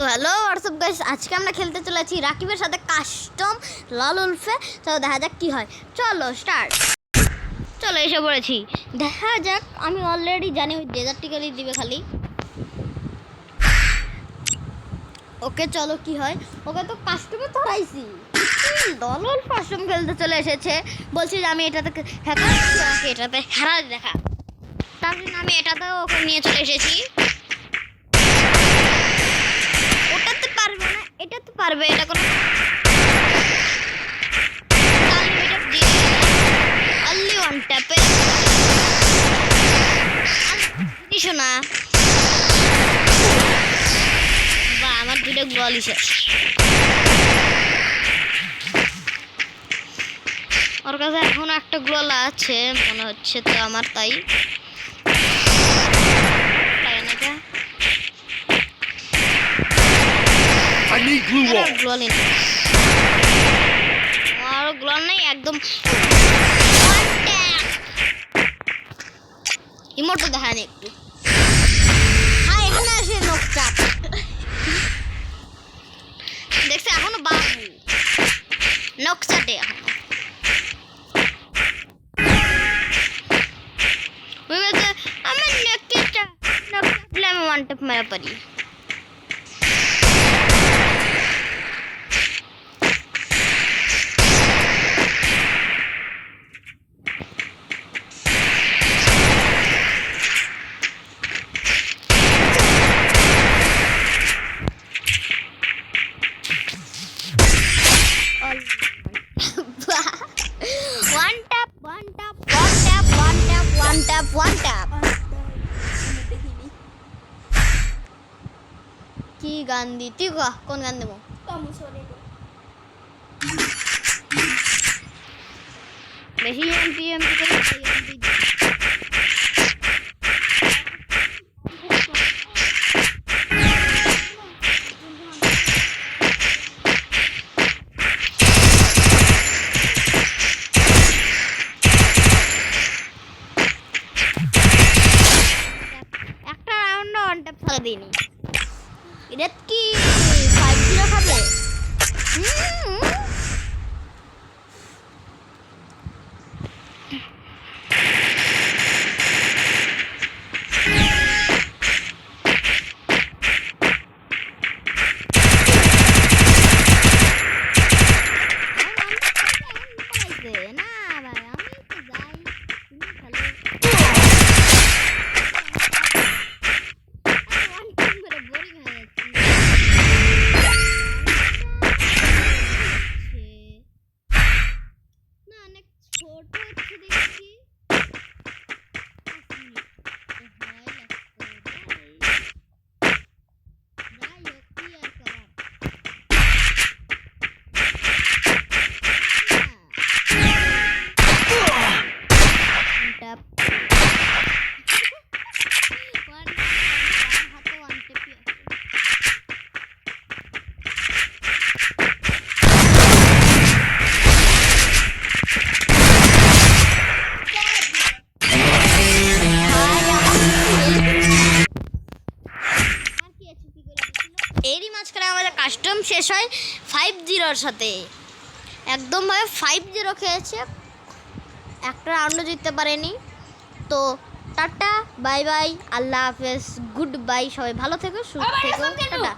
Hello WhatsApp guys, আজকে আমরা খেলতে চলেছি রাকিবের সাথে কাস্টম লাল উলফে। চলো দেখা যাক কি হয়। চলো স্টার্ট। চলো এসে পড়েছি, দেখা যাক। আমি অলরেডি জানি ওই ডেজার্টিক্যালি দিবে খালি। ওকে চলো কি হয়। ওকে তো কাস্টমে ধরাইছি, দলল কাস্টম খেলতে চলে এসেছে। বলছি যে আমি এটাতে হ্যাকার, আমাকে এটাতে হারা দেখা। তার জন্য আমি এটাতেও ওকে নিয়ে চলে এসেছি। ওটাতে পারবে না, এটাতে পারবে। এটা কোনো অনলি ওয়ান ট্যাপে শোনা। বা আমার দুটো গোলই শেষ। ওর কাছে এখনো একটা গোল আছে মনে হচ্ছে, তো আমার তাই গ্লোল নেই একদম। ইমোটো দেখান একটু। হ্যাঁ এখানে আসে নকটা দেখছে এখনো বাবু নকশাটে এখনো। আমার নেকটা আমি ওয়ান ট্যাপ মারা পারি। কি গান দি তুই? কোন গান দেবো? বেশি এমপি এমপি করে একটা রাউন্ড ওয়ান ট্যাপ ফেলে দিইনি। এটা কি 5-0 খাবে? না ভাই আমি তো যাই, তুমি খেলো। বোরিং হয়ে যাচ্ছে। না অনেক ছোট হচ্ছে দেখছি। এরই মাঝখানে আমাদের কাস্টম শেষ হয় 5-0 সাথে। একদম ভাবে 5-0 খেয়েছে, একটা রাউন্ডও জিততে পারেনি। তো টাটা বাই বাই, আল্লাহ হাফেজ, গুড বাই। সবাই ভালো থেকো, সুস্থ থেকো, টাটা।